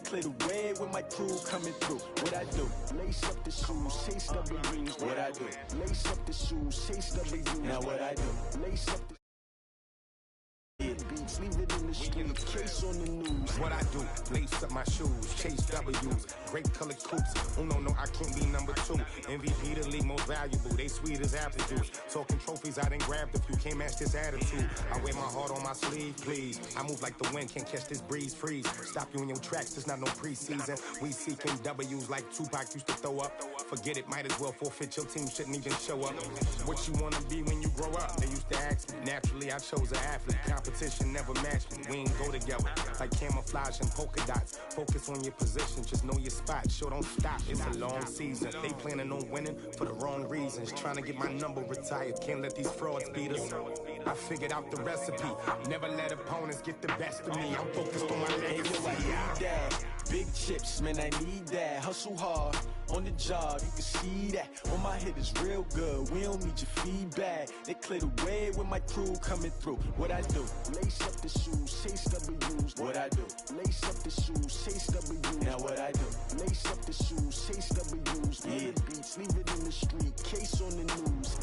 clear the way with my crew coming through. What I do? Lace up the shoes, chase W's. What I do? Lace up the shoes, chase W's. Now what I do? Lace up the beats, leave it in the street, case on the news. What I do, lace up my shoes, chase W's, great colored coops. Oh no, I can't be number 2. MVP the league most valuable, they sweet as apple juice. Talking trophies, I done grabbed a few, can't match this attitude. I wear my heart on my sleeve, please. I move like the wind, can't catch this breeze, freeze. Stop you in your tracks, there's not no preseason. We seeking W's like Tupac used to throw up. Forget it, might as well forfeit, your team shouldn't even show up. What you wanna be when you grow up? They used to ask me, naturally I chose an athlete. Competition never matched me, we ain't go together. Like camouflage and polka dots. Focus on your position, just know your spot. Sure, don't stop, it's a long season. They planning on winning for the wrong reasons. Trying to get my number retired, can't let these frauds beat us. I figured out the recipe, never let opponents get the best of me. I'm focused on my legacy. Big chips, man, I need that. Hustle hard on the job, you can see that. On my head is real good, we don't need your feedback. They clear the way with my crew coming through. What I do? Lace up the shoes, chase W's. What I do? Lace up the shoes, chase W's. Now what I do? Lace up the shoes, chase W's. Yeah. Beats, leave it in the street, case on the news.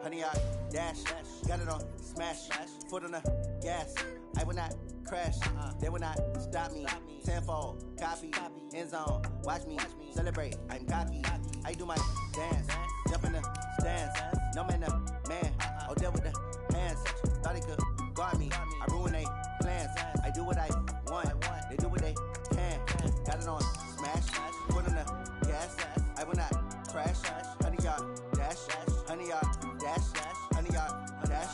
Honey, I dash, got it on smash, foot on the gas. I will not crash, they will not stop me. Tenfold, copy, end zone, watch me celebrate. I'm cocky, I do my dance, jump in the stands. No man, man, oh deal with the hands. Thought he could guard me, I ruin they plans. I do what I want, they do what they can. Got it on smash, foot on the gas. I will not crash, honey, y'all dash, honey, y'all dash, honey, y'all dash,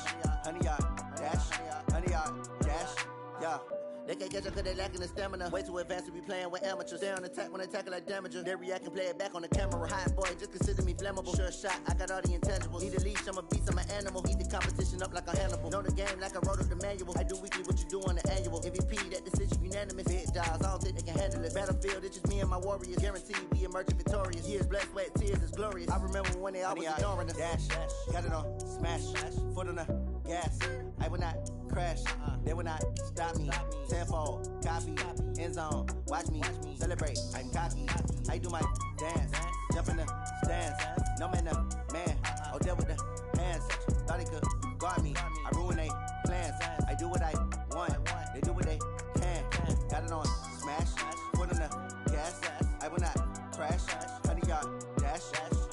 honey, y'all dash, honey, y'all dash, yeah. They can't catch up cause they lacking the stamina. Way too advanced to be playing with amateurs. Stay on attack when attack like damager. They react and play it back on the camera. Hot boy, just consider me flammable. Sure shot, I got all the intangibles. Need a leash, I'm a beast, I'm an animal. Eat the competition up like a Hannibal. Know the game like I wrote up the manual. I do weekly what you do on the annual. MVP, that decision unanimous. Big dials, I don't think they can handle it. Battlefield, it's just me and my warriors. Guaranteed we emerging victorious. Years, blood, sweat, tears, it's glorious. I remember when they always ignoring us. Dash, got it on smash, foot on the gas. I will not crash, they will not stop me. Tenfold, copy, end zone, watch me celebrate. I'm cocky, I do my dance, jump in the stands. No man, man, oh deal with the hands. Thought he could guard me, I ruin they plans. I do what I want, they do what they can. Got it on smash, foot on the gas. I will not crash, honey, y'all dash,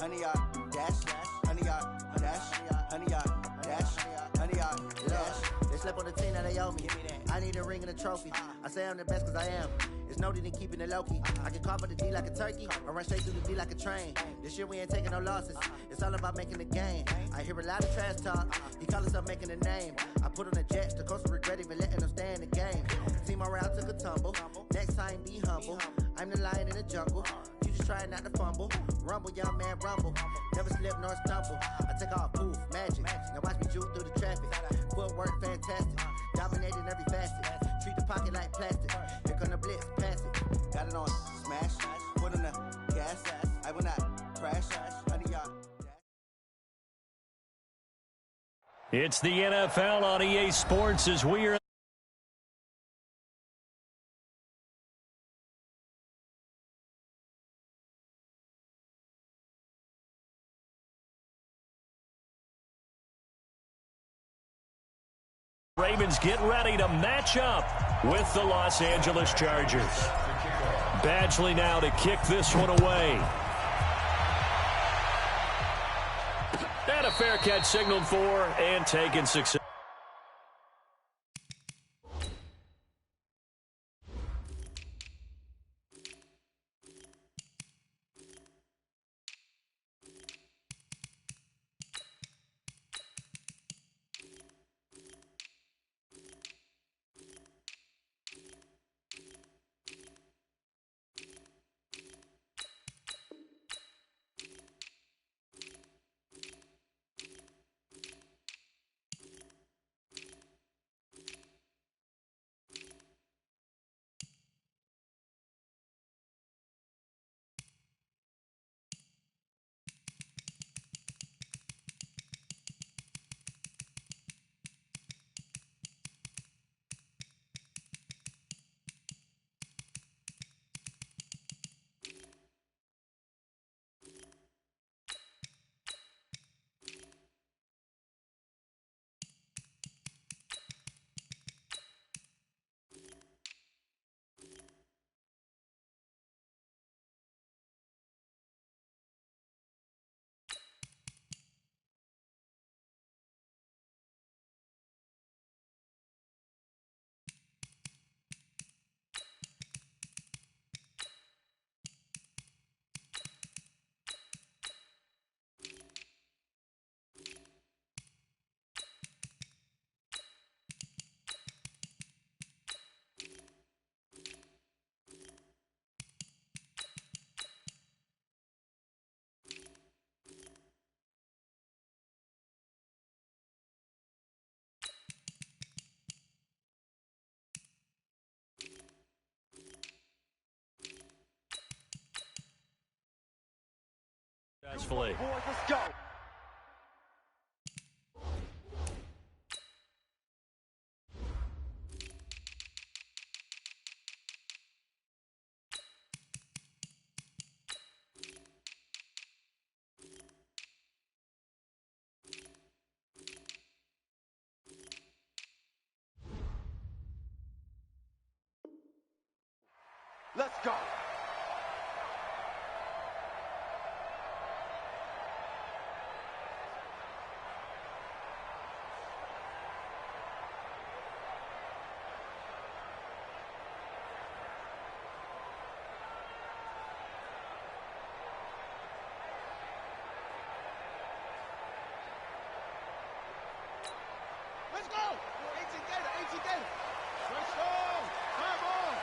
honey, y'all dash, honey, y'all dash, honey, y'all dash, honey, y'all dash. They slept on the team that they owe me. I need a ring and a trophy. I say I'm the best cause I am. It's no need in keeping it low-key. I can carve up the D like a turkey or run straight through the D like a train. This year we ain't taking no losses. It's all about making the game. I hear a lot of trash talk. He call himself making a name. I put on the Jets. The coach will regret even letting them stay in the game. Team morale took a tumble. Next time be humble. I'm the lion in the jungle. You just trying not to fumble. Rumble, young man, rumble. Never slip nor stumble. I take off, poof, magic. Now watch me juke through the traffic. Footwork fantastic. Dominating every facet. Treat the pocket like plastic. Here come the blitz, pass it. Got it on smash. Foot on the gas. I will not crash. Honey, y'all. It's the NFL on EA Sports as we are. Ravens get ready to match up with the Los Angeles Chargers. Badgley now to kick this one away. And a fair catch signaled for and taken success. successfully. Let's go. Let's go. Let's go. 18 data, 18 data. Let's go. Time on.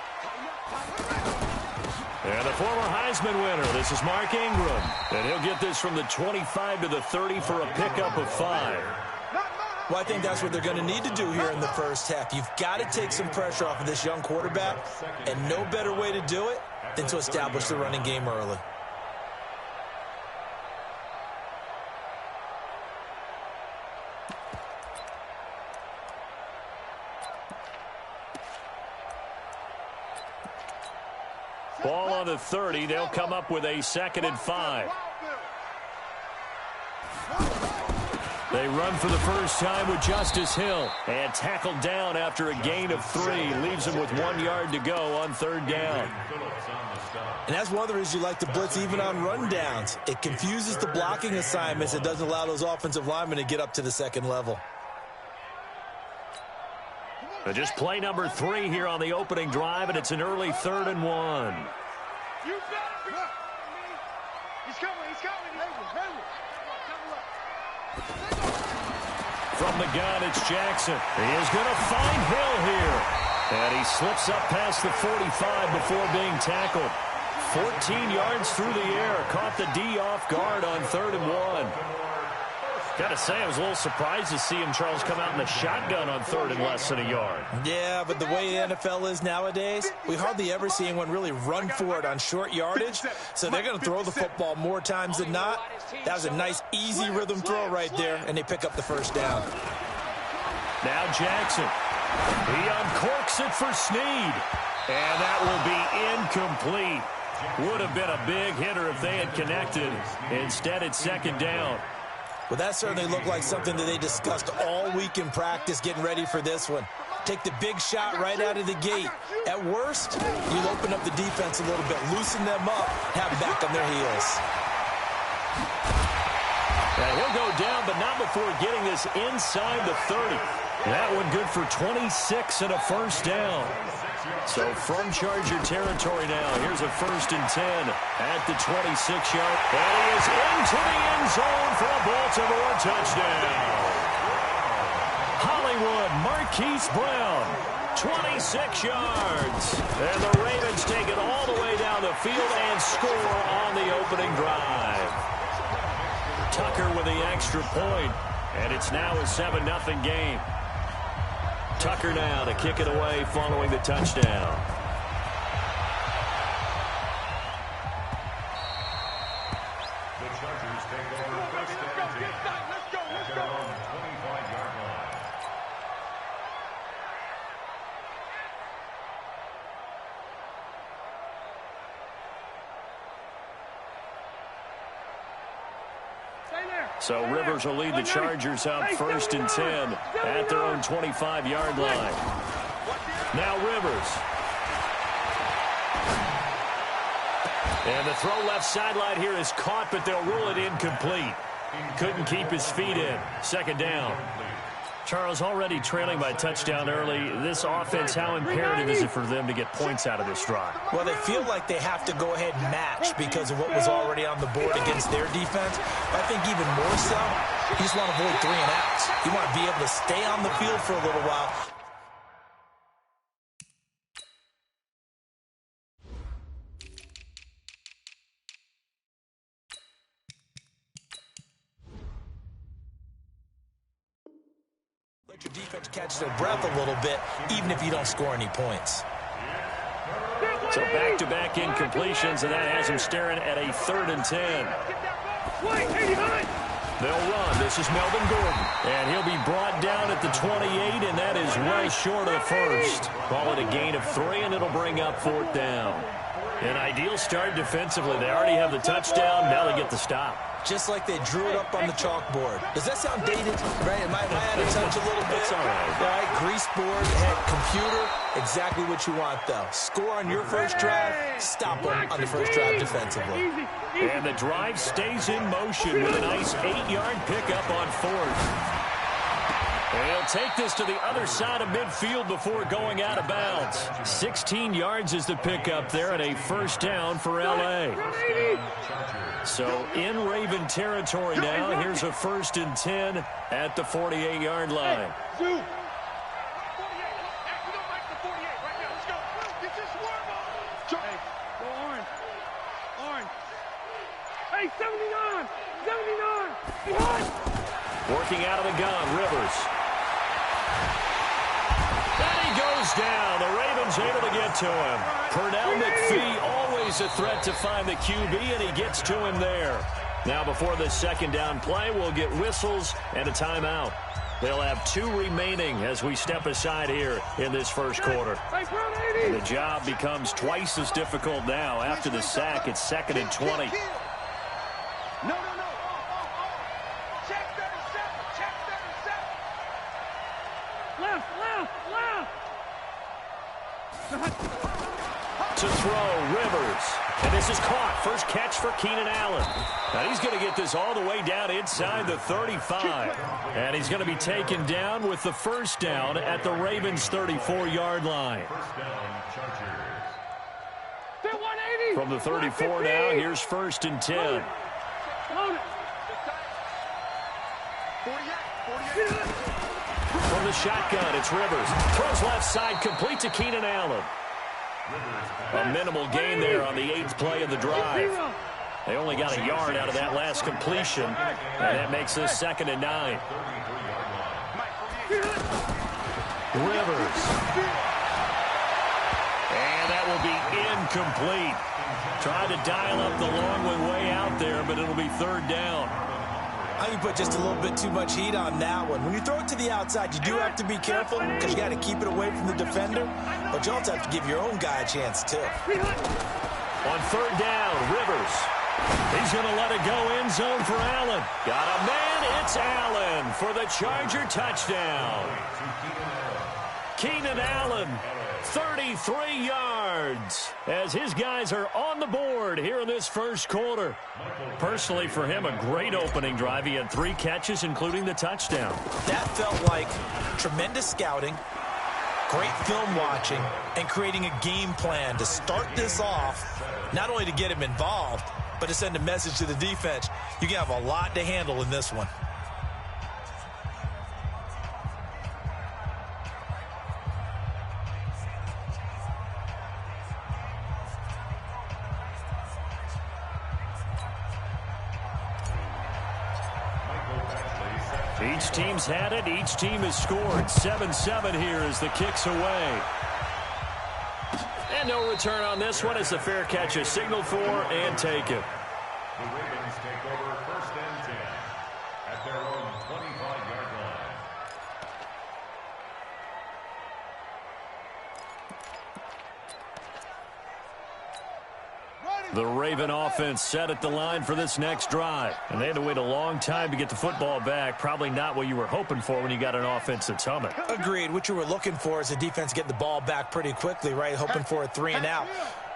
And the former Heisman winner, this is Mark Ingram. And he'll get this from the 25 to the 30 for a pickup of 5. Well, I think that's what they're going to need to do here in the first half. You've got to take some pressure off of this young quarterback, and no better way to do it than to establish the running game early. Ball on the 30. They'll come up with a 2nd and 5. They run for the first time with Justice Hill. And tackled down after a gain of 3. Leaves him with 1 yard to go on 3rd down. And that's one of the reasons you like to blitz even on rundowns. It confuses the blocking assignments. It doesn't allow those offensive linemen to get up to the 2nd level. Just play number 3 here on the opening drive, and it's an early 3rd and 1. You better be. He's coming. He's coming. From the gun, it's Jackson. He is going to find Hill here. And he slips up past the 45 before being tackled. 14 yards through the air. Caught the D off guard on 3rd and 1. Got to say, I was a little surprised to see him, Charles, come out in the shotgun on 3rd and less than a yard. Yeah, but the way the NFL is nowadays, we hardly ever see anyone really run for it on short yardage. So they're going to throw the football more times than not. That was a nice, easy rhythm throw right there, and they pick up the 1st down. Now Jackson. He uncorks it for Snead. And that will be incomplete. Would have been a big hitter if they had connected. Instead, it's 2nd down. Well, that certainly looked like something that they discussed all week in practice getting ready for this one. Take the big shot right out of the gate. At worst, you'll open up the defense a little bit, loosen them up, have them back on their heels. And he'll go down, but not before getting this inside the 30. That one good for 26 and a 1st down. So from Charger territory now, here's a 1st and 10 at the 26-yard. And he is into the end zone for a Baltimore touchdown. Hollywood Marquise Brown, 26 yards. And the Ravens take it all the way down the field and score on the opening drive. Tucker with the extra point, and it's now a 7-0 game. Tucker now to kick it away following the touchdown. The Chargers take over 1st and 10 at their own 25-yard line. So Rivers will lead the Chargers out 1st and 10 at their own 25-yard line. Now Rivers. And the throw left sideline here is caught, but they'll rule it incomplete. Couldn't keep his feet in. 2nd down. Charles, already trailing by a touchdown early. This offense, how imperative is it for them to get points out of this drive? Well, they feel like they have to go ahead and match because of what was already on the board against their defense. But I think even more so, you just want to avoid 3 and outs. You want to be able to stay on the field for a little while. Let your defense catch their breath a little bit, even if you don't score any points. So back-to-back incompletions, and that has him staring at a 3rd and 10. They'll run. This is Melvin Gordon. And he'll be brought down at the 28, and that is well short of the first. Call it a gain of 3, and it'll bring up 4th down. An ideal start defensively. They already have the touchdown. Now they get the stop. Just like they drew it up on the chalkboard. Does that sound dated? Right? Am I out of touch a little bit? It's all right. All right, grease board, head, computer, exactly what you want, though. Score on your first drive, stop them on the first drive defensively. And the drive stays in motion with a nice 8-yard pickup on 4th. He'll take this to the other side of midfield before going out of bounds. 16 yards is the pickup there, and a first down for L.A. So in Raven territory now. Here's a 1st and 10 at the 48-yard line. Hey, 79! 79! Behind! Working out of the gun, Rivers. And he goes down. The Ravens able to get to him. Pernell McPhee, always a threat to find the QB, and he gets to him there. Now before this 2nd down play, we'll get whistles and a timeout. They'll have 2 remaining as we step aside here in this first quarter. And the job becomes twice as difficult now. After the sack, it's 2nd and 20. No. Check 37. Check 37. Left. To throw, Rivers. And this is caught. First catch for Keenan Allen. And he's going to get this all the way down inside the 35. And he's going to be taken down with the first down at the Ravens' 34-yard line. From the 34 now, here's 1st and 10. From the shotgun, it's Rivers. Throws left side, complete to Keenan Allen. A minimal gain there on the 8th play of the drive. They only got a yard out of that last completion, and that makes this 2nd and 9. Rivers. And that will be incomplete. Tried to dial up the long one way out there, but it'll be 3rd down. I think you put just a little bit too much heat on that one. When you throw it to the outside, you do have to be careful because you got to keep it away from the defender, but you also have to give your own guy a chance, too. On 3rd down, Rivers. He's going to let it go end zone for Allen. Got a man, it's Allen for the Charger touchdown. Keenan Allen, 33 yards, as his guys are on the board here in this first quarter. Personally, for him, a great opening drive. He had 3 catches, including the touchdown. That felt like tremendous scouting, great film watching, and creating a game plan to start this off, not only to get him involved, but to send a message to the defense. You can have a lot to handle in this one. Each team's had it. Each team has scored. 7-7 here as the kick's away. And no return on this one as the fair catch is signaled for and taken. The Ravens take over 1st and 10 at their own 25-yard line. The Raven offense set at the line for this next drive. And they had to wait a long time to get the football back. Probably not what you were hoping for when you got an offense that's humming. Agreed. What you were looking for is the defense get the ball back pretty quickly, right? Hoping for a 3 and out.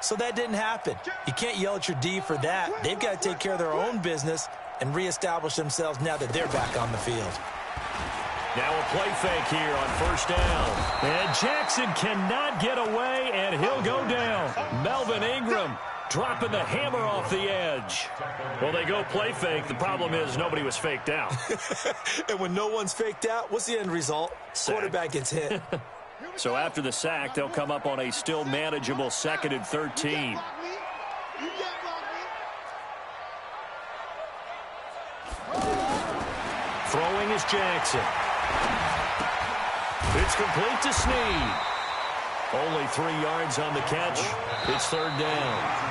So that didn't happen. You can't yell at your D for that. They've got to take care of their own business and reestablish themselves now that they're back on the field. Now a play fake here on 1st down. And Jackson cannot get away, and he'll go down. Melvin Ingram dropping the hammer off the edge. Well, they go play fake. The problem is nobody was faked out. And when no one's faked out, what's the end result? Sack. Quarterback gets hit. So after the sack, they'll come up on a still manageable 2nd and 13. Throwing is Jackson. It's complete to Snead. Only 3 yards on the catch. It's 3rd down.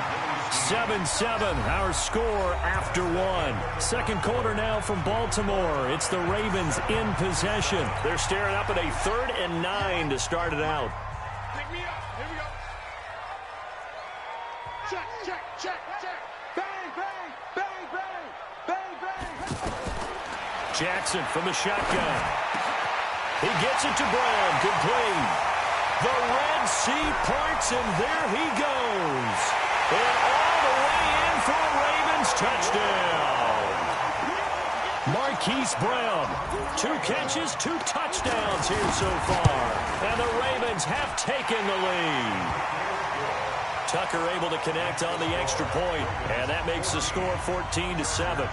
7-7, our score after one. Second quarter now from Baltimore. It's the Ravens in possession. They're staring up at a 3rd and 9 to start it out. Pick me up. Here we go. Check, check, check, check. Bang, bang, bang, bang, bang, bang. Jackson from the shotgun. He gets it to Brown, complete. The Red Sea parts, and there he goes. And all the way in for a Ravens touchdown. Marquise Brown, 2 catches, 2 touchdowns here so far. And the Ravens have taken the lead. Tucker able to connect on the extra point, and that makes the score 14-7.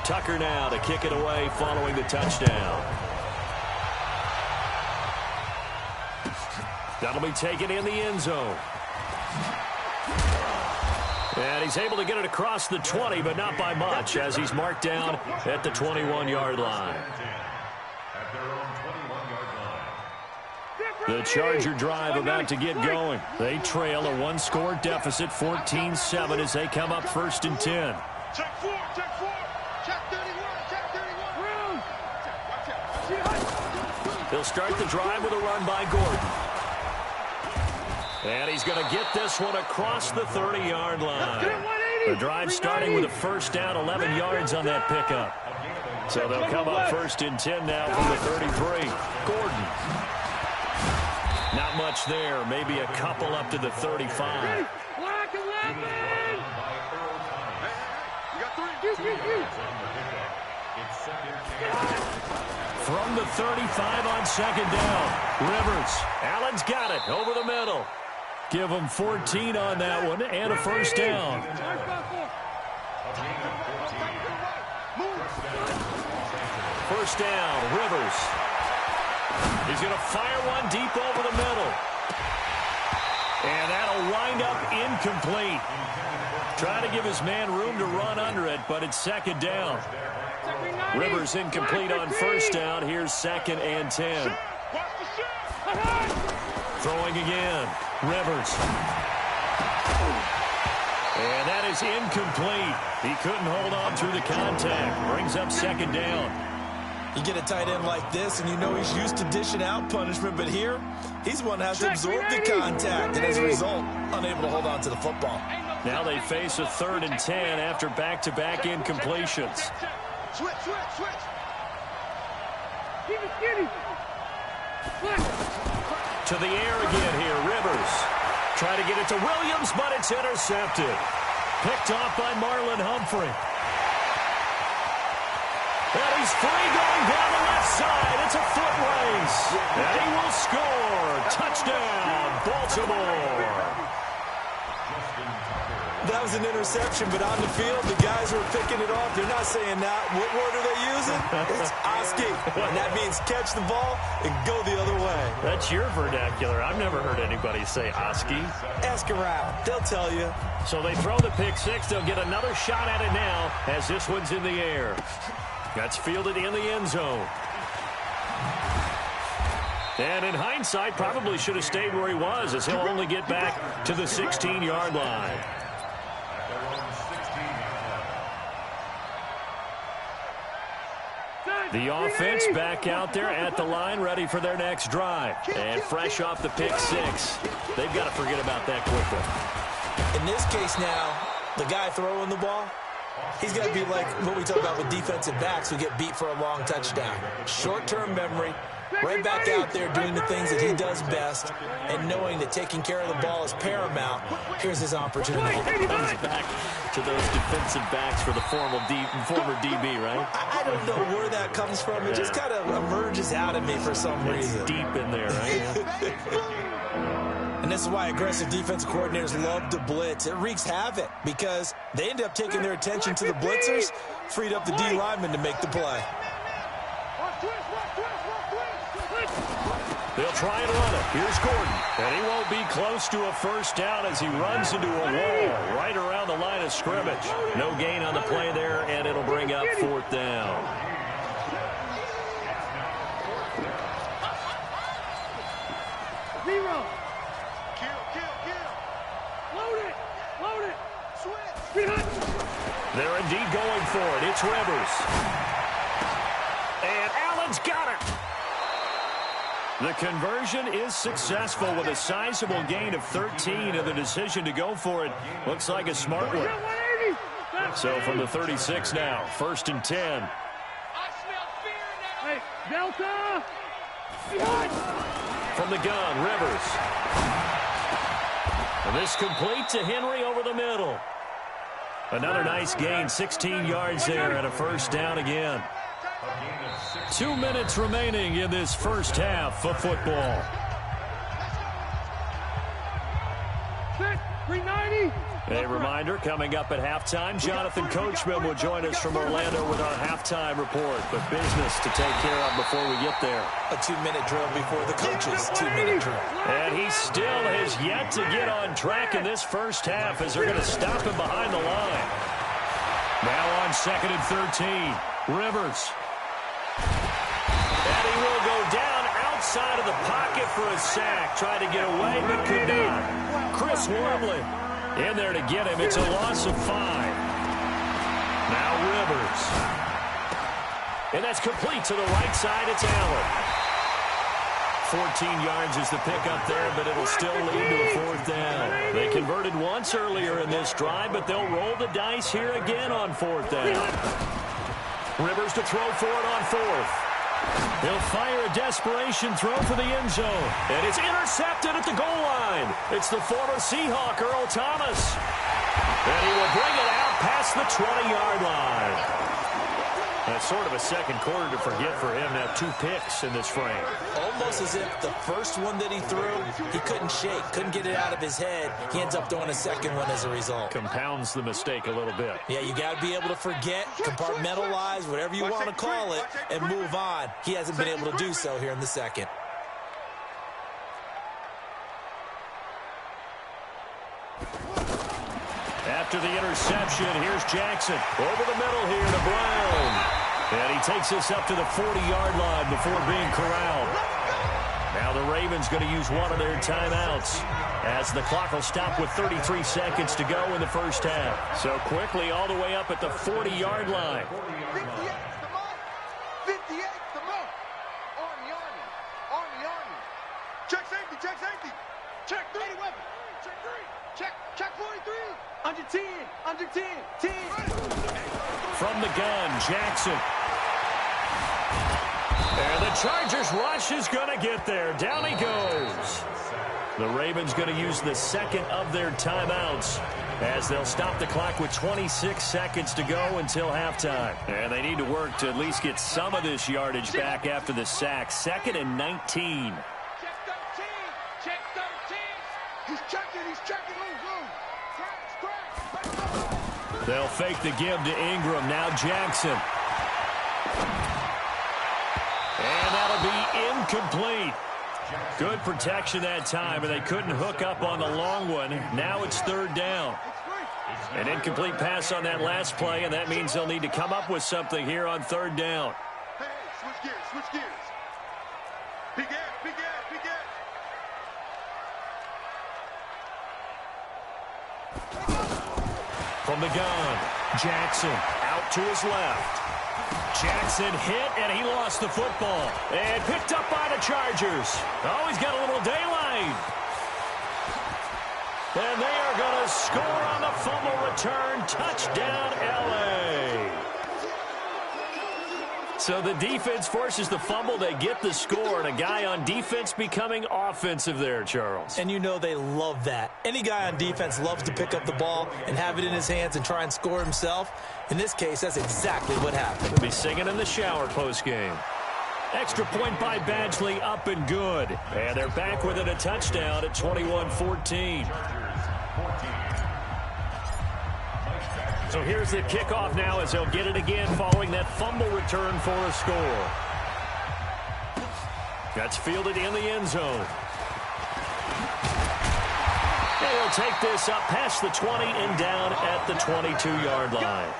Tucker now to kick it away following the touchdown. That'll be taken in the end zone. And he's able to get it across the 20, but not by much, as he's marked down at the 21-yard line. The Charger drive about to get going. They trail a 1-score deficit, 14-7, as they come up 1st and 10. Check 4, check 4. Check 31, check 31. They'll start the drive with a run by Gordon. And he's going to get this one across the 30-yard line. The drive starting with a 1st down, 11 yards on that pickup. So they'll come up 1st and 10 now from the 33. Gordon. Not much there. Maybe a couple up to the 35. From the 35 on 2nd down. Rivers. Allen's got it over the middle. Give him 14 on that one and a 1st down. 1st down, Rivers. He's going to fire one deep over the middle. And that'll wind up incomplete. Trying to give his man room to run under it, but it's 2nd down. Rivers incomplete on 1st down. Here's 2nd and 10. Throwing again. Rivers. And that is incomplete. He couldn't hold on through the contact. Brings up 2nd down. You get a tight end like this, and you know he's used to dishing out punishment, but here, he's one that has to absorb the contact, and as a result, unable to hold on to the football. Now they face a 3rd and 10 after back-to-back incompletions. Switch, switch, switch. To the air again here, Rivers. Trying to get it to Williams, but it's intercepted. Picked off by Marlon Humphrey. And he's free going down the left side. It's a foot race. And he will score. Touchdown, Baltimore. That was an interception, but on the field, the guys who are picking it off, they're not saying that. What word are they using? It's Oski. And that means catch the ball and go the other way. That's your vernacular. I've never heard anybody say Oski. Ask around. They'll tell you. So they throw the pick 6. They'll get another shot at it now as this one's in the air. That's fielded in the end zone. And in hindsight, probably should have stayed where he was, as he'll only get back to the 16-yard line. The offense back out there at the line, ready for their next drive. And fresh off the pick 6. They've got to forget about that quickly. In this case now, the guy throwing the ball, he's got to be like what we talk about with defensive backs who get beat for a long touchdown. Short-term memory, right back out there doing the things that he does best, and knowing that taking care of the ball is paramount. Here's his opportunity. Comes back to those defensive backs for the former DB, right? I don't know where that comes from. It just kind of emerges out of me for some reason. It's deep in there, right? And this is why aggressive defensive coordinators love to blitz. It wreaks havoc because they end up taking their attention to the blitzers, freed up the D lineman to make the play. They'll try and run it. Here's Gordon. And he won't be close to a first down as he runs into a wall right around the line of scrimmage. No gain on the play there, and it'll bring up 4th down. Kill. Load it. going for it. It's Rivers. And Allen's got it. The conversion is successful with a sizable gain of 13, and the decision to go for it looks like a smart one. So from the 36 now, 1st and 10. Hey, Delta! From the gun, Rivers. And this complete to Henry over the middle. Another nice gain, 16 yards there, and a first down again. 2 minutes remaining in this first half of football. 390. A reminder, coming up at halftime, Jonathan Coachman will join us from Orlando with our halftime report. But business to take care of before we get there. A 2-minute drill before the coaches' 2-minute drill. And he still has yet to get on track in this first half as they're going to stop him behind the line. Now on 2nd and 13, Rivers. And he will go down outside of the pocket for a sack. Tried to get away, but could not. Chris Wormley in there to get him. It's a loss of 5. Now Rivers. And that's complete to the right side. It's Allen. 14 yards is the pickup there, but it'll still lead to a 4th down. They converted once earlier in this drive, but they'll roll the dice here again on 4th down. Rivers to throw for it on 4th. He'll fire a desperation throw for the end zone. And it's intercepted at the goal line. It's the former Seahawk, Earl Thomas. And he will bring it out past the 20-yard line. That's sort of a second quarter to forget for him. Now 2 picks in this frame. Almost as if the first one that he threw, he couldn't shake, couldn't get it out of his head. He ends up throwing a second one as a result. Compounds the mistake a little bit. Yeah, you got to be able to forget, compartmentalize, whatever you want to call it, and move on. He hasn't been able to do so here in the second. After the interception, here's Jackson. Over the middle here to Brown. And he takes this up to the 40-yard line before being corralled. Now the Ravens going to use one of their timeouts as the clock will stop with 33 seconds to go in the first half. So quickly all the way up at the 40-yard line. 58 the mark. Army. Check safety. Check 3 weapon. Check 3. Check 43. Under 10. 10. From the gun, Jackson. And the Chargers rush is going to get there. Down he goes. The Ravens going to use the second of their timeouts as they'll stop the clock with 26 seconds to go until halftime. And they need to work to at least get some of this yardage back after the sack. 2nd and 19. Check 13. He's checking. They'll fake the give to Ingram. Now Jackson. And that'll be incomplete. Good protection that time, and they couldn't hook up on the long one. Now it's 3rd down. An incomplete pass on that last play, and that means they'll need to come up with something here on 3rd down. Hey, switch gears. Big ass. From the gun, Jackson out to his left. Jackson hit, and he lost the football. And picked up by the Chargers. Oh, he's got a little daylight. And they are going to score on the fumble return. Touchdown, L.A. So the defense forces the fumble. They get the score, and a guy on defense becoming offensive there, Charles. And you know they love that. Any guy on defense loves to pick up the ball and have it in his hands and try and score himself. In this case, that's exactly what happened. He'll be singing in the shower postgame. Extra point by Badgley, up and good. And they're back within a touchdown at 21-14. So here's the kickoff now as they'll get it again following that fumble return for a score. That's fielded in the end zone. They'll take this up past the 20 and down at the 22-yard line.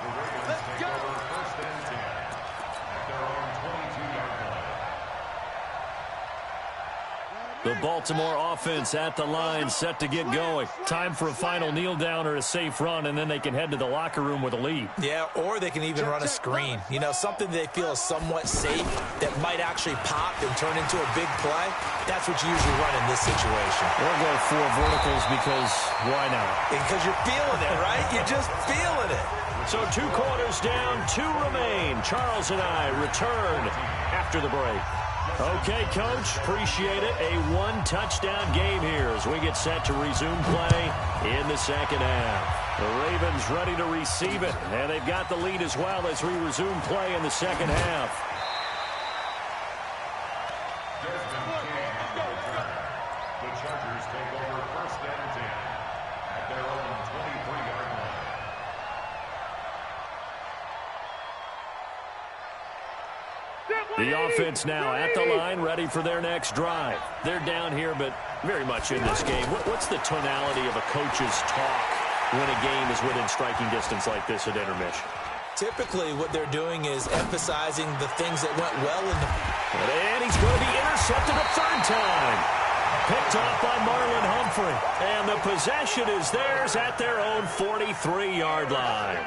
The Baltimore offense at the line, set to get going. Time for a final kneel down or a safe run, and then they can head to the locker room with a lead. Yeah, or they can even run a screen. You know, something they feel is somewhat safe that might actually pop and turn into a big play. That's what you usually run in this situation. Or go for verticals because why not? Because you're feeling it, right? You're just feeling it. So 2 quarters down, 2 remain. Charles and I return after the break. Okay, Coach, appreciate it. A 1-touchdown game here as we get set to resume play in the second half. The Ravens ready to receive it, and they've got the lead as well as we resume play in the second half. The Chargers take over 1st and 10 at their own 23-yard line. The offense now at the line, ready for their next drive. They're down here, but very much in this game. What's the tonality of a coach's talk when a game is within striking distance like this at intermission? Typically, what they're doing is emphasizing the things that went well in the... And he's going to be intercepted a 3rd time. Picked off by Marlon Humphrey. And the possession is theirs at their own 43-yard line.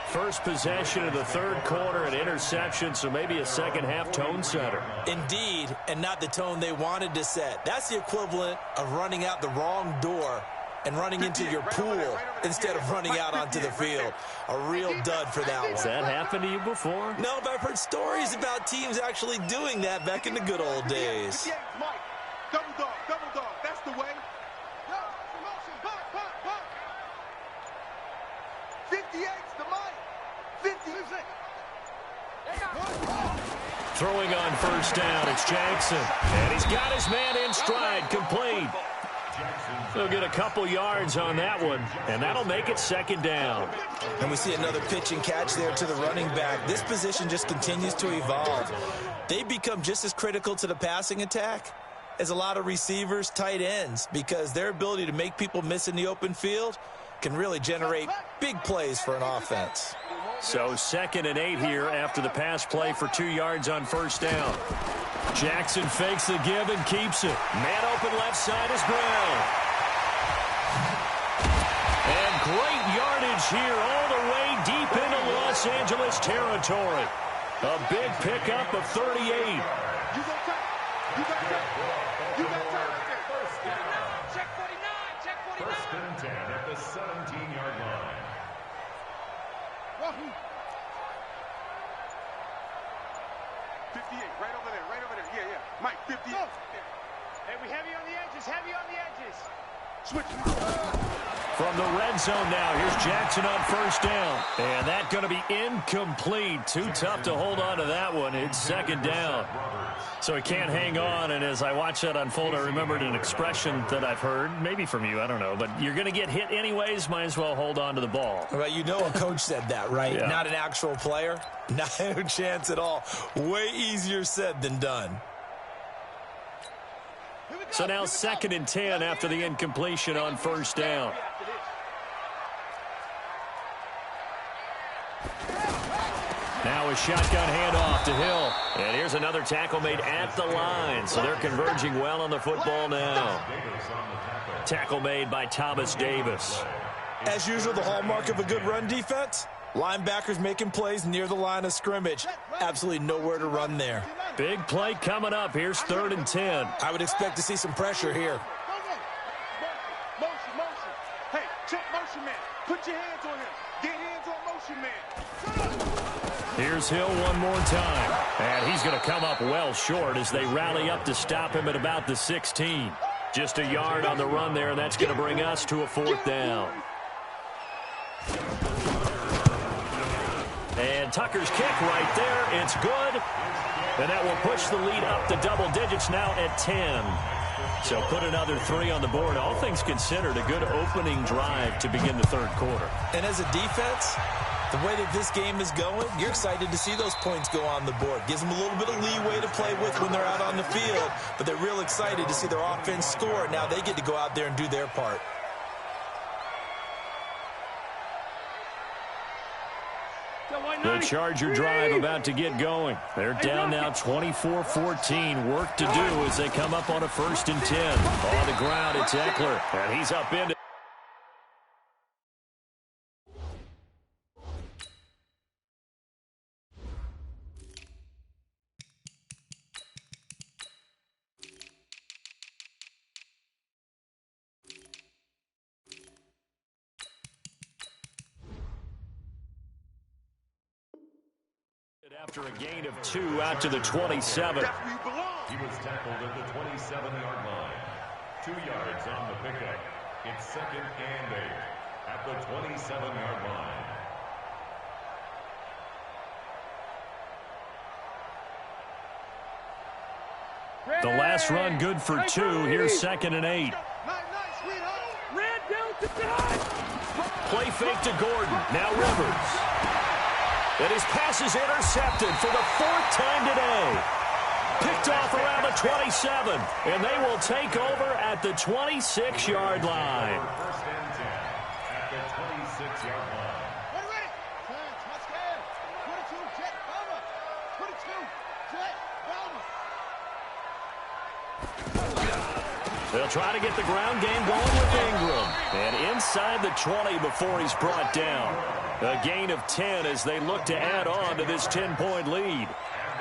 First possession of the 3rd quarter, an interception, so maybe a second-half tone setter. Indeed, and not the tone they wanted to set. That's the equivalent of running out the wrong door and running into your pool instead of running out onto the field. A real dud for that one. Has that happened to you before? No, but I've heard stories about teams actually doing that back in the good old days. Double dog, that's the way. 58's the mic. 50. Throwing on 1st down, it's Jackson. And he's got his man in stride, complete. He'll get a couple yards on that one, and that'll make it 2nd down. And we see another pitch and catch there to the running back. This position just continues to evolve. They become just as critical to the passing attack as a lot of receivers, tight ends, because their ability to make people miss in the open field can really generate big plays for an offense. So 2nd and 8 here after the pass play for 2 yards on 1st down. Jackson fakes the give and keeps it. Man open left side is Brown. And great yardage here all the way deep into Los Angeles territory. A big pickup of 38. Check 49, check 49. 1st and 10 at the 17-yard line. Wahoo. 58, right over there. Yeah. Mike, 58. Hey, we heavy on the edges, Switch. From the red zone now, here's Jackson on 1st down. And that's going to be incomplete. Too tough to hold on to that one. It's 2nd down. So he can't hang on, and as I watch that unfold, I remembered an expression that I've heard, maybe from you, I don't know, but you're going to get hit anyways, might as well hold on to the ball. Well, you know a coach said that, right? Yeah. Not an actual player. No chance at all. Way easier said than done. So now 2nd and 10 after the incompletion on 1st down. Now a shotgun handoff to Hill. And here's another tackle made at the line. So they're converging well on the football now. Tackle made by Thomas Davis. As usual, the hallmark of a good run defense, linebackers making plays near the line of scrimmage. Absolutely nowhere to run there. Big play coming up. Here's 3rd and 10. I would expect to see some pressure here. Motion. Hey, check motion man. Put your hands on him. Get hands on motion man. Here's Hill one more time. And he's going to come up well short as they rally up to stop him at about the 16. Just a yard on the run there, and that's going to bring us to a 4th down. And Tucker's kick right there. It's good. And that will push the lead up to double digits now at 10. So put another 3 on the board. All things considered, a good opening drive to begin the 3rd quarter. And as a defense, the way that this game is going, you're excited to see those points go on the board. Gives them a little bit of leeway to play with when they're out on the field. But they're real excited to see their offense score. Now they get to go out there and do their part. The Charger drive about to get going. They're down now 24-14. Work to do as they come up on a 1st and 10. On the ground, it's Eckler, and he's up into. After a gain of 2 out to the 27. He was tackled at the 27-yard line. 2 yards on the pickup. It's 2nd and 8 at the 27-yard line. The last run good for 2. Here's 2nd and 8. Play fake to Gordon. Now Rivers. And his pass is intercepted for the 4th time today. Picked off around the 27. And they will take over at the 26-yard line. 1st and 10 at the 26-yard line. They'll try to get the ground game going with Ingram. And inside the 20 before he's brought down. A gain of 10 as they look to add on to this 10-point lead.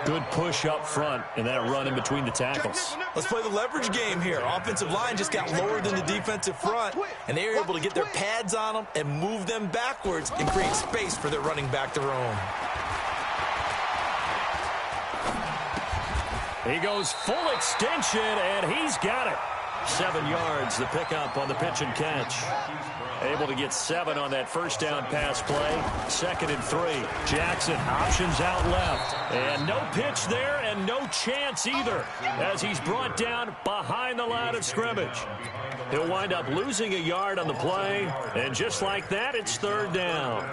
Good push up front and that run in between the tackles. Let's play the leverage game here. Offensive line just got lower than the defensive front, and they were able to get their pads on them and move them backwards and create space for their running back to roam. He goes full extension, and he's got it. 7 yards, the pickup on the pitch and catch. Able to get 7 on that 1st down pass play. 2nd and 3. Jackson options out left. And no pitch there and no chance either as he's brought down behind the line of scrimmage. He'll wind up losing a yard on the play. And just like that, it's 3rd down.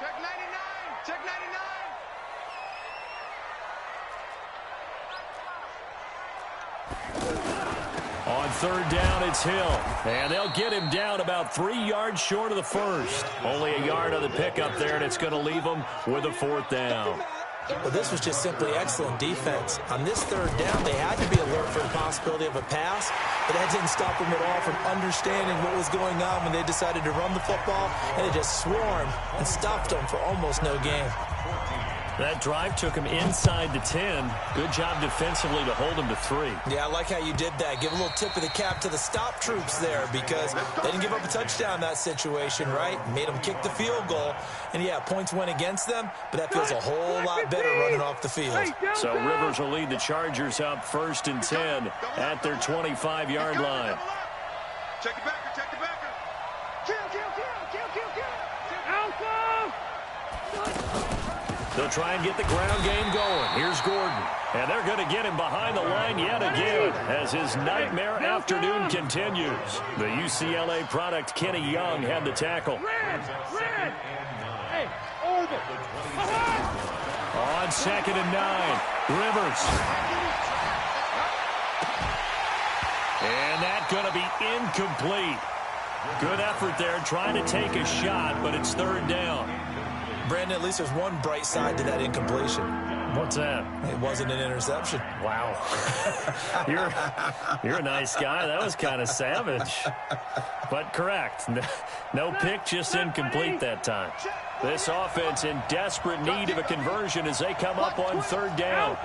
Check 99. Check 99. On 3rd down, it's Hill. And they'll get him down about 3 yards short of the 1st. Only a yard on the pickup there, and it's going to leave him with a 4th down. Well, this was just simply excellent defense. On this 3rd down, they had to be alert for the possibility of a pass, but that didn't stop them at all from understanding what was going on when they decided to run the football, and it just swarmed and stopped them for almost no gain. That drive took him inside the 10. Good job defensively to hold him to 3. Yeah, I like how you did that. Give a little tip of the cap to the stop troops there because they didn't give up a touchdown in that situation, right? Made them kick the field goal. And, yeah, points went against them, but that feels a whole lot better running off the field. So Rivers will lead the Chargers up 1st and 10 at their 25-yard line. Check it back. Check it back. Kill. They'll try and get the ground game going. Here's Gordon. And they're going to get him behind the line yet again as his nightmare afternoon continues. The UCLA product, Kenny Young, had the tackle. Red. Hey, Orbit. On 2nd and 9, Rivers. And that's going to be incomplete. Good effort there trying to take a shot, but it's 3rd down. Brandon, at least there's one bright side to that incompletion. What's that? It wasn't an interception. Wow. You're a nice guy. That was kind of savage. But correct. No pick, just incomplete that time. This offense in desperate need of a conversion as they come up on 3rd down.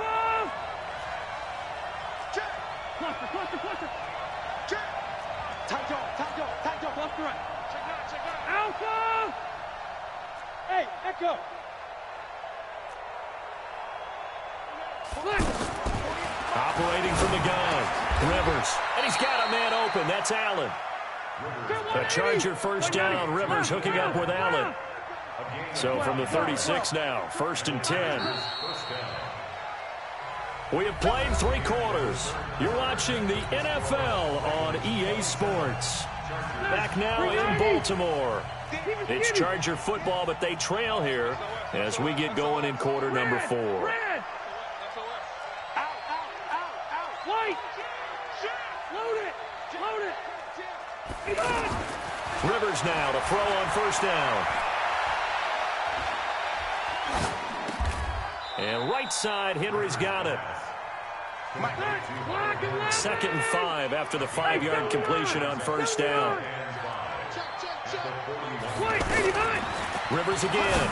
Tight dog, left to right. Check out. Alpha! Hey, Echo! Operating from the gun, Rivers. And he's got a man open. That's Allen. A Charger 1st down. Rivers hooking up with Allen. So from the 36 now, 1st and 10. We have played 3 quarters. You're watching the NFL on EA Sports. Back now in Baltimore. It's Charger football, but they trail here as we get going in quarter number 4. Rivers now to throw on first down. And right side, Henry's got it. 2nd and 5 after the 5-yard completion on first down. Rivers again.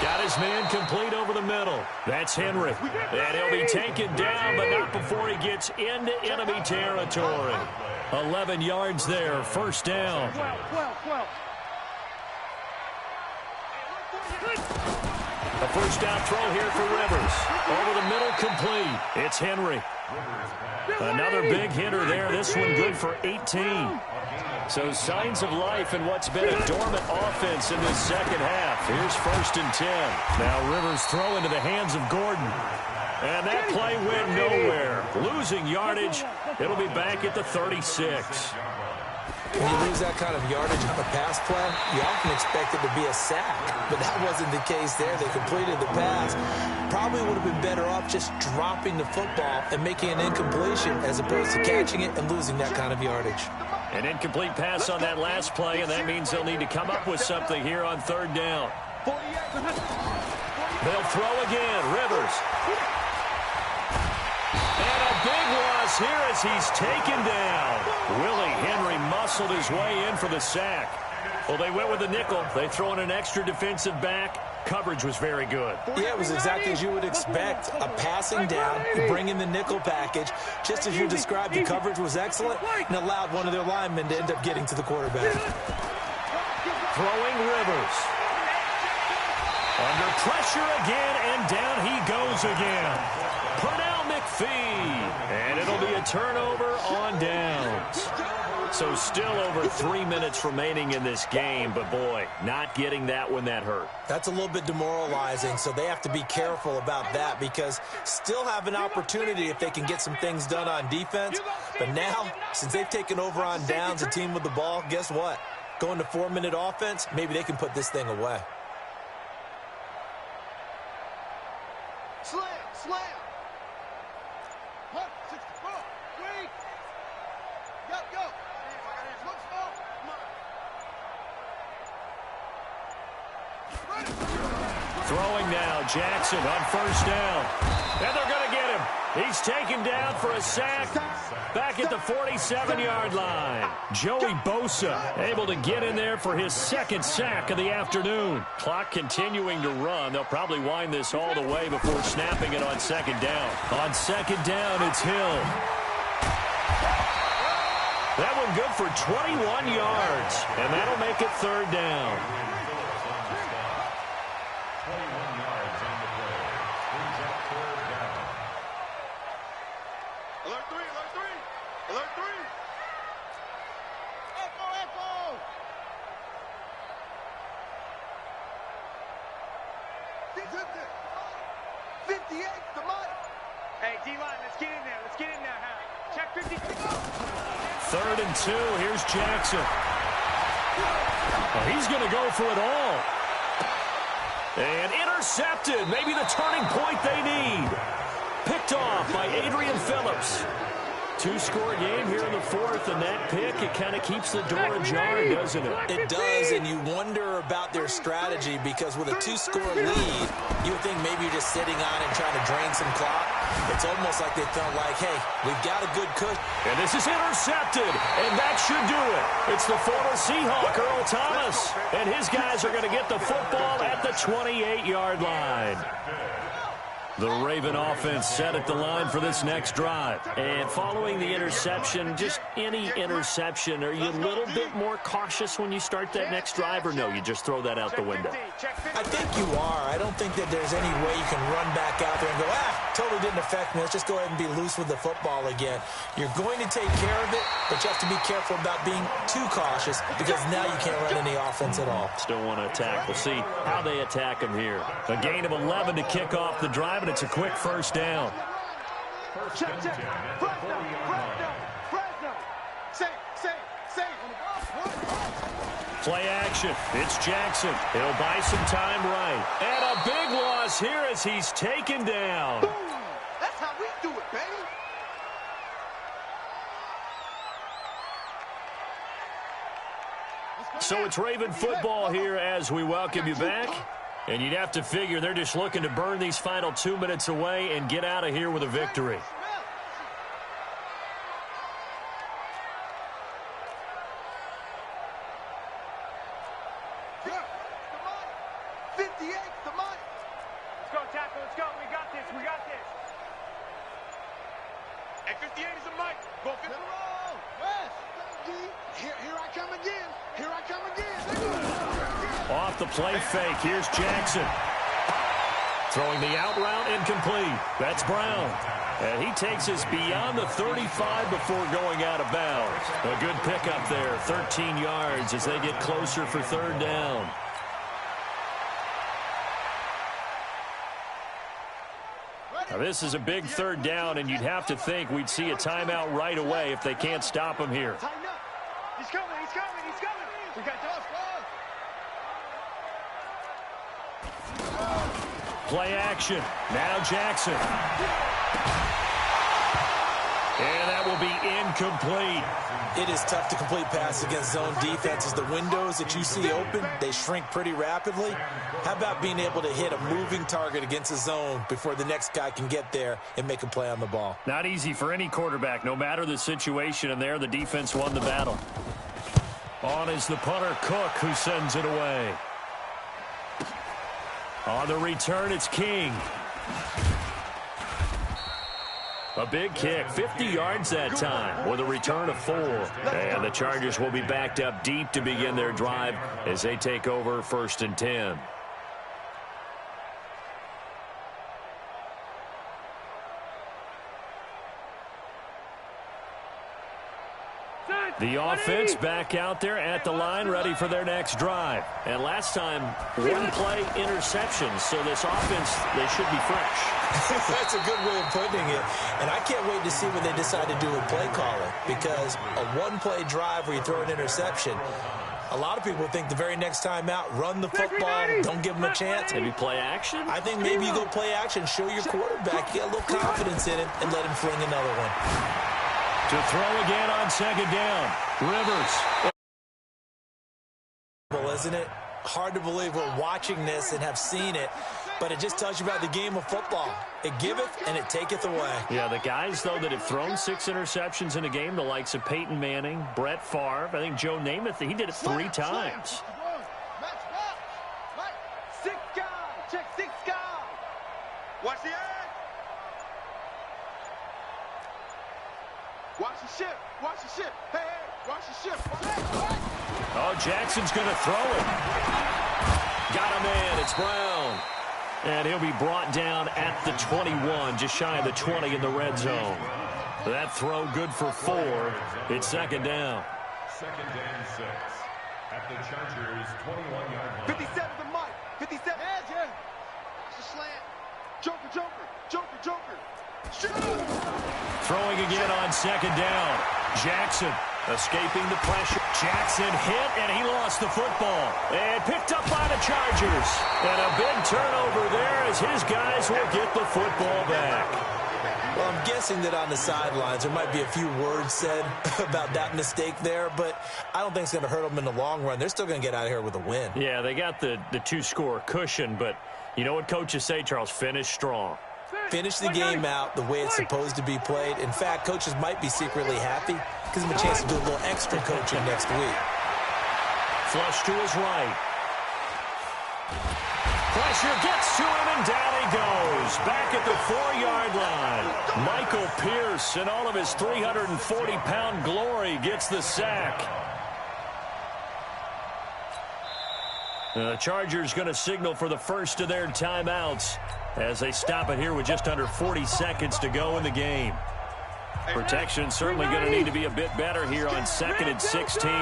Got his man complete over the middle. That's Henry. And he'll be taken down, but not before he gets into enemy territory. 11 yards there, first down. A first down throw here for Rivers. Over the middle, complete. It's Henry. Another big hitter there. This one good for 18. So signs of life in what's been a dormant offense in this second half. Here's 1st and 10. Now Rivers throw into the hands of Gordon. And that play went nowhere. Losing yardage. It'll be back at the 36. When you lose that kind of yardage on a pass play, you often expect it to be a sack. But that wasn't the case there. They completed the pass. Probably would have been better off just dropping the football and making an incompletion as opposed to catching it and losing that kind of yardage. An incomplete pass on that last play, and that means they'll need to come up with something here on 3rd down. They'll throw again. Rivers. And a big loss here as he's taken down. Willie Henry muscled his way in for the sack. Well, they went with the nickel. They throw in an extra defensive back. Coverage was very good. Yeah, it was exactly as you would expect. A passing down, you bring in the nickel package. Just as you described, the coverage was excellent and allowed one of their linemen to end up getting to the quarterback. Throwing Rivers. Under pressure again, and down he goes again. Pernell McPhee. And it'll be a turnover on downs. So still over 3 minutes remaining in this game, but boy, not getting that when that hurt. That's a little bit demoralizing, so they have to be careful about that because still have an opportunity if they can get some things done on defense. But now, since they've taken over on downs, a team with the ball, guess what? Going to 4-minute offense, maybe they can put this thing away. Slam, slam. 1, 64, 3. Go. Look small. Come on. Throwing now, Jackson on first down. And they're going to get him. He's taken down for a sack back at the 47-yard line. Joey Bosa able to get in there for his 2nd sack of the afternoon. Clock continuing to run. They'll probably wind this all the way before snapping it on 2nd down. On 2nd down, it's Hill. That one good for 21 yards, and that'll make it 3rd down. 21 yards on the play. Brings up 3rd down. Alert 3, alert 3. Alert 3. Echo. 58, the money. Hey, D-line, let's get in there. Let's get in there, Hal. Check 50. 3rd and 2. Here's Jackson. Well, he's going to go for it all. And intercepted. Maybe the turning point they need. Picked off by Adrian Phillips. 2-score game here in the 4th, and that pick, it kind of keeps the door ajar, doesn't it? It does, and you wonder about their strategy because with a 2-score lead, you would think maybe you're just sitting on it and trying to drain some clock. It's almost like they felt like, hey, we've got a good cushion. And this is intercepted, and that should do it. It's the former Seahawk, Earl Thomas, and his guys are going to get the football at the 28-yard line. The Raven offense set at the line for this next drive. And following the interception, just any interception, are you a little bit more cautious when you start that next drive, or no, you just throw that out the window? I think you are. I don't think that there's any way you can run back out there and go, totally didn't affect me. Let's just go ahead and be loose with the football again. You're going to take care of it, but you have to be careful about being too cautious because now you can't run any offense at all. Still want to attack. We'll see how they attack him here. A gain of 11 to kick off the drive, and it's a quick first down. Check. Fresno. Save. Play action. It's Jackson. He'll buy some time right. And a big loss here as he's taken down. Boom. That's how we do it, baby. So it's Raven football here as we welcome you back. And you'd have to figure they're just looking to burn these final 2 minutes away and get out of here with a victory. Off the play fake, here's Jackson. Throwing the out route incomplete. That's Brown. And he takes us beyond the 35 before going out of bounds. A good pickup there, 13 yards as they get closer for third down. Now this is a big third down, and you'd have to think we'd see a timeout right away if they can't stop him here. He's coming, he's coming, he's coming. We got those. Play action. Now Jackson. And that will be incomplete. It is tough to complete passes against zone defenses. The windows that you see open, they shrink pretty rapidly. How about being able to hit a moving target against a zone before the next guy can get there and make a play on the ball? Not easy for any quarterback, no matter the situation, and there the defense won the battle. On is the punter, Cook, who sends it away. On the return, it's King. A big kick, 50 yards that time with a return of 4. And the Chargers will be backed up deep to begin their drive as they take over 1st and 10. The offense back out there at the line, ready for their next drive. And last time, one play interceptions, so this offense, they should be fresh. That's a good way of putting it. And I can't wait to see what they decide to do with play calling, because a one-play drive where you throw an interception, a lot of people think the very next time out, run the football, don't give them a chance. Maybe play action? I think maybe you go play action, show your quarterback, get a little confidence in it, and let him fling another one. To throw again on 2nd down. Rivers. Isn't it? Hard to believe we're watching this and have seen it, but it just tells you about the game of football. It giveth and it taketh away. Yeah, the guys, though, that have thrown 6 interceptions in a game, the likes of Peyton Manning, Brett Favre, I think Joe Namath, he did it 3 times. 6 guys. Check 6 guys. Watch the edge. Watch the ship. Watch the ship. Hey, hey, watch the ship. Oh, Jackson's going to throw it. Got him in. It's Brown. And he'll be brought down at the 21, just shy of the 20 in the red zone. That throw good for 4. It's 2nd down. 2nd and 6. At the Chargers' 21-yard line. 57 the mic. 57. Edge, yeah. It's a slant. Joker, Joker. Joker, Joker. Shoot! Throwing again on 2nd down. Jackson escaping the pressure. Jackson hit, and he lost the football. And picked up by the Chargers. And a big turnover there as his guys will get the football back. Well, I'm guessing that on the sidelines there might be a few words said about that mistake there, but I don't think it's going to hurt them in the long run. They're still going to get out of here with a win. Yeah, they got the 2-score cushion, but you know what coaches say, Charles? Finish strong. Finish the game out the way it's supposed to be played. In fact, coaches might be secretly happy. Gives them a chance to do a little extra coaching next week. Flush to his right. Pressure gets to him, and down he goes. Back at the 4-yard line. Michael Pierce, in all of his 340-pound glory, gets the sack. The Chargers going to signal for the first of their timeouts as they stop it here with just under 40 seconds to go in the game. Protection certainly going to need to be a bit better here on 2nd and 16. No.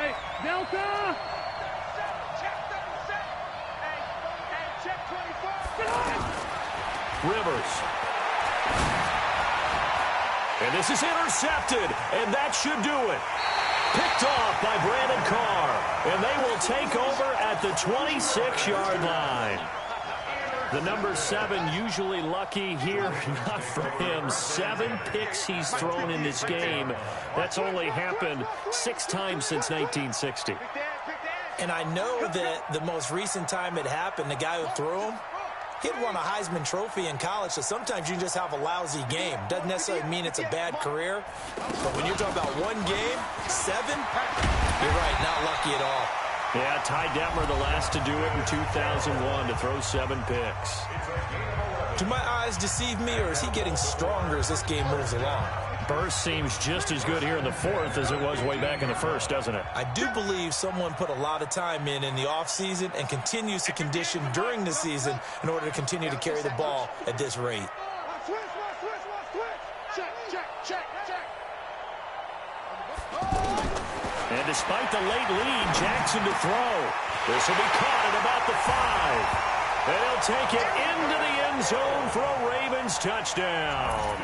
Hey, Delta. Check 24. Rivers. And this is intercepted, and that should do it. Picked off by Brandon Carr, and they will take over at the 26-yard line. The number 7 usually lucky here. Not for him. 7 picks he's thrown in this game. That's only happened 6 times since 1960. And I know that the most recent time it happened, the guy who threw him, he'd won a Heisman Trophy in college, so sometimes you just have a lousy game. Doesn't necessarily mean it's a bad career. But when you're talking about one game, 7, you're right, not lucky at all. Yeah, Ty Detmer, the last to do it in 2001, to throw 7 picks. Do my eyes deceive me, or is he getting stronger as this game moves along? Burst seems just as good here in the 4th as it was way back in the 1st, doesn't it? I do believe someone put a lot of time in the offseason and continues to condition during the season in order to continue to carry the ball at this rate. And despite the late lead, Jackson to throw. This will be caught at about the 5. And he'll take it into the end zone for a Ravens touchdown.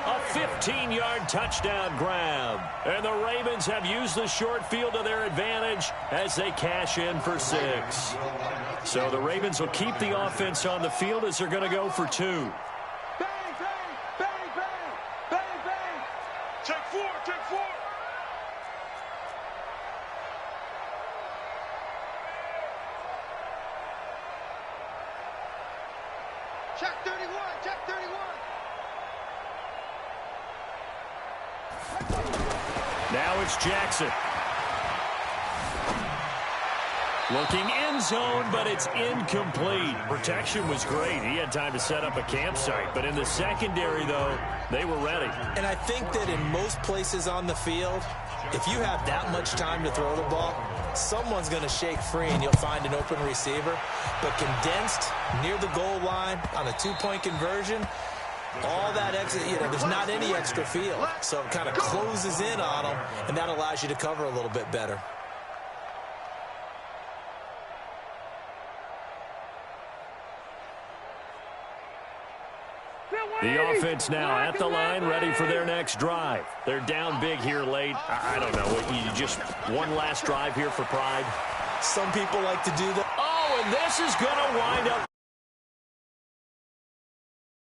A 15-yard touchdown grab. And the Ravens have used the short field to their advantage as they cash in for 6. So the Ravens will keep the offense on the field as they're going to go for 2. Bang, bang, bang, bang, bang, bang. Check 4, check 4. Check 31, check 31. Now it's Jackson. Looking end zone, but it's incomplete. Protection was great. He had time to set up a campsite. But in the secondary, though, they were ready. And I think that in most places on the field, if you have that much time to throw the ball, someone's going to shake free and you'll find an open receiver. But condensed near the goal line on a 2-point conversion, all that extra, there's not any extra field. So it kind of closes in on them, and that allows you to cover a little bit better. The offense now at the line, ready for their next drive. They're down big here late. I don't know. You just one last drive here for pride. Some people like to do that. Oh, and this is going to wind up